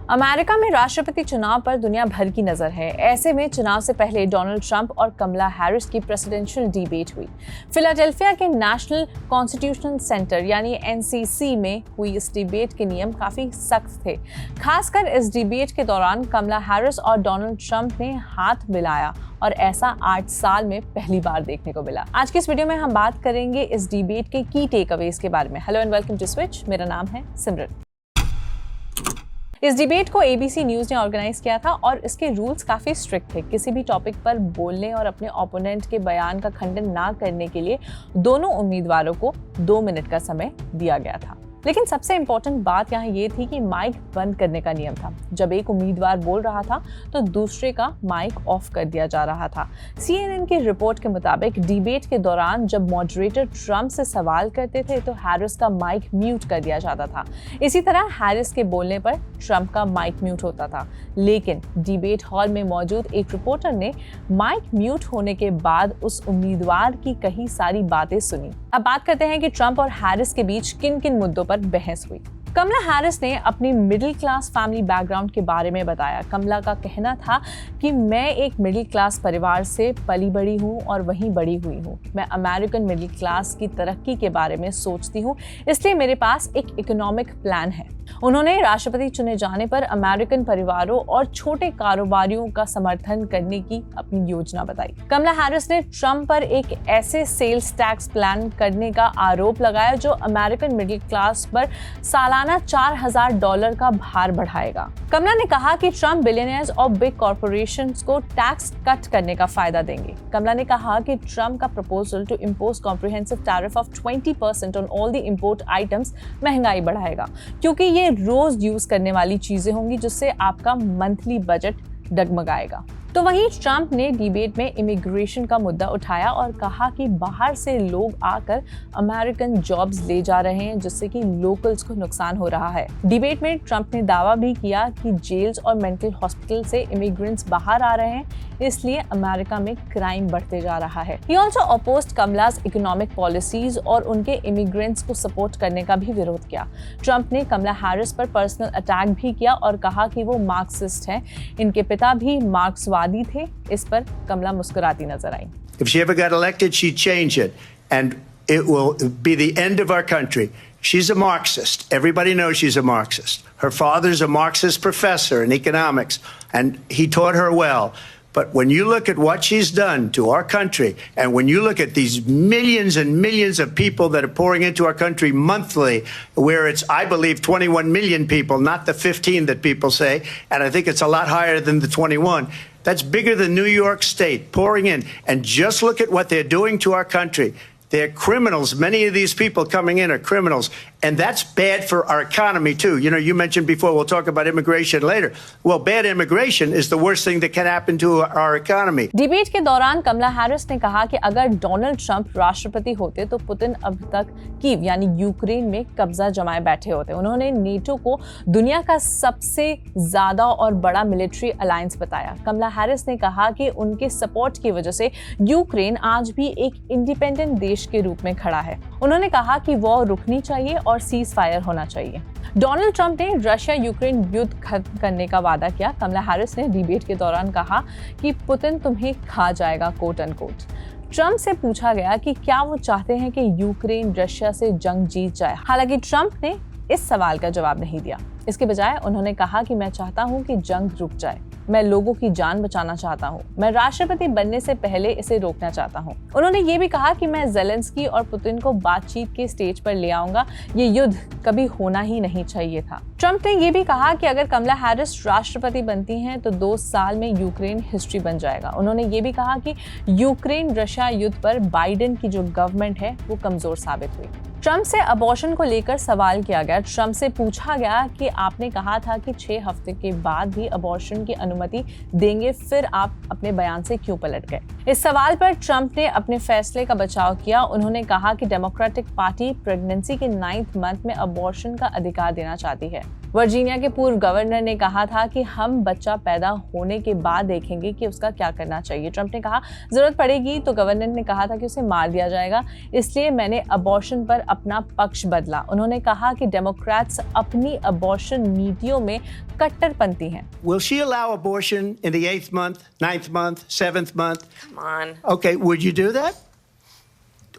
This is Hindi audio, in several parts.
अमेरिका में राष्ट्रपति चुनाव पर दुनिया भर की नजर है। ऐसे में चुनाव से पहले डोनाल्ड ट्रंप और कमला हैरिस की प्रेसिडेंशियल डिबेट हुई। फिलाडेल्फिया के नेशनल कॉन्स्टिट्यूशनल सेंटर यानी एनसीसी में हुई इस डिबेट के नियम काफी सख्त थे। खासकर इस डिबेट के दौरान कमला हैरिस और डोनाल्ड ट्रंप ने हाथ मिलाया और ऐसा 8 साल में पहली बार देखने को मिला। आज की इस वीडियो में हम बात करेंगे इस डिबेट के की टेकअवेज के बारे में। Hello and welcome to Switch. मेरा नाम है सिमरन। इस डिबेट को ABC न्यूज़ ने ऑर्गेनाइज किया था और इसके रूल्स काफ़ी स्ट्रिक्ट थे। किसी भी टॉपिक पर बोलने और अपने ओपोनेंट के बयान का खंडन ना करने के लिए दोनों उम्मीदवारों को 2 मिनट का समय दिया गया था। लेकिन सबसे इम्पोर्टेंट बात यहाँ ये थी कि माइक बंद करने का नियम था। जब एक उम्मीदवार बोल रहा था तो दूसरे का माइक ऑफ कर दिया जा रहा था। CNN की रिपोर्ट के मुताबिक डिबेट के दौरान जब मॉडरेटर ट्रंप से सवाल करते थे तो हैरिस का माइक म्यूट कर दिया जाता था। इसी तरह हैरिस के बोलने पर ट्रंप का माइक म्यूट होता था। लेकिन डिबेट हॉल में मौजूद एक रिपोर्टर ने माइक म्यूट होने के बाद उस उम्मीदवार की कही सारी बातें सुनी। अब बात करते हैं कि ट्रंप और हैरिस के बीच किन किन मुद्दों पर बहस हुई। कमला हैरिस ने अपनी मिडिल क्लास फैमिली बैकग्राउंड के बारे में बताया। कमला का कहना था कि मैं एक मिडिल क्लास परिवार से पली बड़ी हूँ और वहीं बड़ी हुई हूँ। मैं अमेरिकन मिडिल क्लास की तरक्की के बारे में सोचती हूँ, इसलिए मेरे पास एक इकोनॉमिक प्लान है। उन्होंने राष्ट्रपति चुने जाने पर अमेरिकन परिवारों और छोटे कारोबारियों का समर्थन करने की अपनी योजना बताई। कमला हैरिस ने ट्रंप पर एक ऐसे सेल्स टैक्स प्लान करने का आरोप लगाया जो अमेरिकन मिडिल क्लास पर सालाना $4,000 का भार बढ़ाएगा। कमला ने कहा कि ट्रंप बिलियनियर्स और बिग कॉर्पोरेशंस को टैक्स कट करने का फायदा देंगे। कमला ने कहा कि ट्रंप का proposal to impose comprehensive tariff of 20% on all the import items महंगाई बढ़ाएगा, क्योंकि ये रोज यूज करने वाली चीजें होंगी जिससे आपका मंथली बजट डगमगाएगा। तो वहीं ट्रंप ने डिबेट में इमिग्रेशन का मुद्दा उठाया और कहा कि बाहर से लोग आकर अमेरिकन जॉब्स ले जा रहे हैं जिससे कि लोकल्स को नुकसान हो रहा है। डिबेट में ट्रंप ने दावा भी किया कि जेल्स और मेंटल हॉस्पिटल से इमिग्रेंट्स बाहर आ रहे हैं, इसलिए अमेरिका में क्राइम बढ़ते जा रहा है। He also opposed Kamala's economic policies और उनके इमिग्रेंट्स को सपोर्ट करने का भी विरोध किया। ट्रंप ने कमला हैरिस पर पर्सनल अटैक भी किया और कहा कि वो मार्क्सिस्ट हैं। इनके पिता भी मार्क्सवादी थे। इस पर कमला मुस्कुराती नजर आई। If she ever got elected, she'd change it, and it will be the end of our country. She's a Marxist. Everybody knows she's a Marxist. Her father's a Marxist professor in economics, and he taught her well. But when you look at what she's done to our country, and when you look at these millions and millions of people that are pouring into our country monthly, where it's, I believe, 21 million people, not the 15 that people say, and I think it's a lot higher than the 21. That's bigger than New York State pouring in. And just look at what they're doing to our country. They're criminals. Many of these people coming in are criminals. And that's bad for our economy, too. You know, you mentioned before, we'll talk about immigration later. Well, bad immigration is the worst thing that can happen to our economy. Debate के दौरान कमला हैरिस ने कहा कि अगर डोनाल्ड ट्रंप राष्ट्रपति होते तो पुतिन अब तक कीव यानी यूक्रेन में कब्जा जमाए बैठे होते। उन्होंने नेटो को दुनिया का सबसे ज्यादा और बड़ा मिलिट्री अलायंस बताया। कमला हैरिस ने कहा कि उनके सपोर्ट की वजह से यूक्रेन आज भी एक इंडिपेंडेंट देश के रूप में खड़ा है। उन्होंने कहा कि वॉर रुकनी चाहिए और सीज फायर होना चाहिए। डोनाल्ड ट्रंप ने रशिया यूक्रेन युद्ध खत्म करने का वादा किया। कमला हैरिस ने डिबेट के दौरान कहा कि पुतिन तुम्हें खा जाएगा, कोट अनकोट। ट्रंप से पूछा गया कि क्या वो चाहते हैं कि यूक्रेन रशिया से जंग जीत जाए। हालांकि ट्रंप ने इस सवाल का जवाब नहीं दिया। इसके बजाय उन्होंने कहा कि मैं चाहता हूं कि जंग रुक जाए। मैं लोगों की जान बचाना चाहता हूं। मैं राष्ट्रपति बनने से पहले इसे रोकना चाहता हूं। उन्होंने ये भी कहा कि मैं ज़ेलेंस्की और पुतिन को बातचीत के स्टेज पर ले आऊंगा। ये युद्ध कभी होना ही नहीं चाहिए था। ट्रंप ने ये भी कहा कि अगर कमला हैरिस राष्ट्रपति बनती हैं तो 2 साल में यूक्रेन हिस्ट्री बन जाएगा। उन्होंने ये भी कहा कि यूक्रेन रशिया युद्ध पर बाइडेन की जो गवर्नमेंट है वो कमजोर साबित हुई। ट्रंप से अबॉर्शन को लेकर सवाल किया गया। ट्रंप से पूछा गया कि आपने कहा था कि 6 हफ्ते के बाद भी अबॉर्शन की अनुमति देंगे, फिर आप अपने बयान से क्यों पलट गए? इस सवाल पर ट्रंप ने अपने फैसले का बचाव किया। उन्होंने कहा कि डेमोक्रेटिक पार्टी प्रेगनेंसी के 9th मंथ में अबॉर्शन का अधिकार देना चाहती है। वर्जीनिया के पूर्व गवर्नर ने कहा था कि हम बच्चा पैदा होने के बाद देखेंगे कि उसका क्या करना चाहिए। ट्रंप ने कहा जरूरत पड़ेगी तो गवर्नर ने कहा था कि उसे मार दिया जाएगा, इसलिए मैंने अबॉर्शन पर अपना पक्ष बदला। उन्होंने कहा कि डेमोक्रेट्स अपनी अबॉर्शन नीतियों में कट्टरपंथी हैं। Will she allow abortion in the 8th month, 9th month, 7th month? Come on. Okay, would you do that?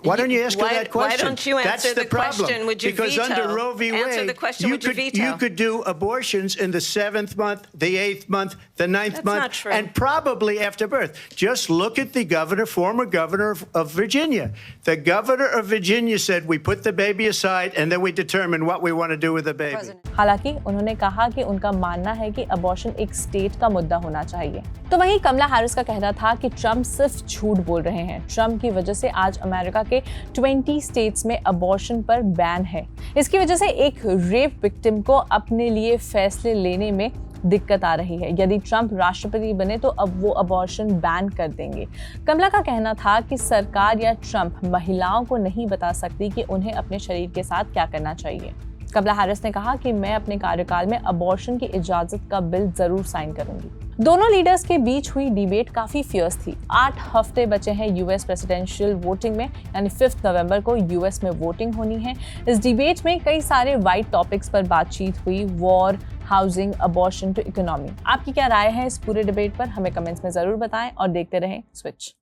Why don't you ask her that question? Why don't you answer That's the problem. question? Would you because veto? under Roe v. Answer Wade, the question, would you veto? you could do abortions in the 7th month, the 8th month, the 9th That's month, not true. and probably after birth. Just look at the governor, former governor of Virginia. The governor of Virginia said, we put the baby aside and then we determine what we want to do with the baby. हालांकि उन्होंने कहा कि उनका मानना है कि अबॉर्शन एक स्टेट का मुद्दा होना चाहिए। तो वहीं कमला हैरिस का कहना था कि ट्रंप सिर्फ झूठ बोल रहे हैं। ट्रंप की वजह से आज अमेरिका के 20 स्टेट्स में अबॉर्शन पर बैन है। इसकी वजह से एक रेप विक्टिम को अपने लिए फैसले लेने में दिक्कत आ रही है। यदि ट्रंप राष्ट्रपति बने तो अब वो अबॉर्शन बैन कर देंगे। कमला का कहना था कि सरकार या ट्रंप महिलाओं को नहीं बता सकती कि उन्हें अपने शरीर के साथ क्या करना चाहिए। कमला हैरिस ने कहा कि मैं अपने कार्यकाल में अबॉर्शन की इजाजत का बिल जरूर साइन करूंगी। दोनों लीडर्स के बीच हुई डिबेट काफी फियर्स थी। 8 हफ्ते बचे हैं यूएस प्रेसिडेंशियल वोटिंग में, यानी 5 नवंबर को यूएस में वोटिंग होनी है। इस डिबेट में कई सारे वाइड टॉपिक्स पर बातचीत हुई, war, housing, abortion to economy. आपकी क्या राय है इस पूरे डिबेट पर? हमें कमेंट्स में जरूर बताएं और देखते रहें स्विच।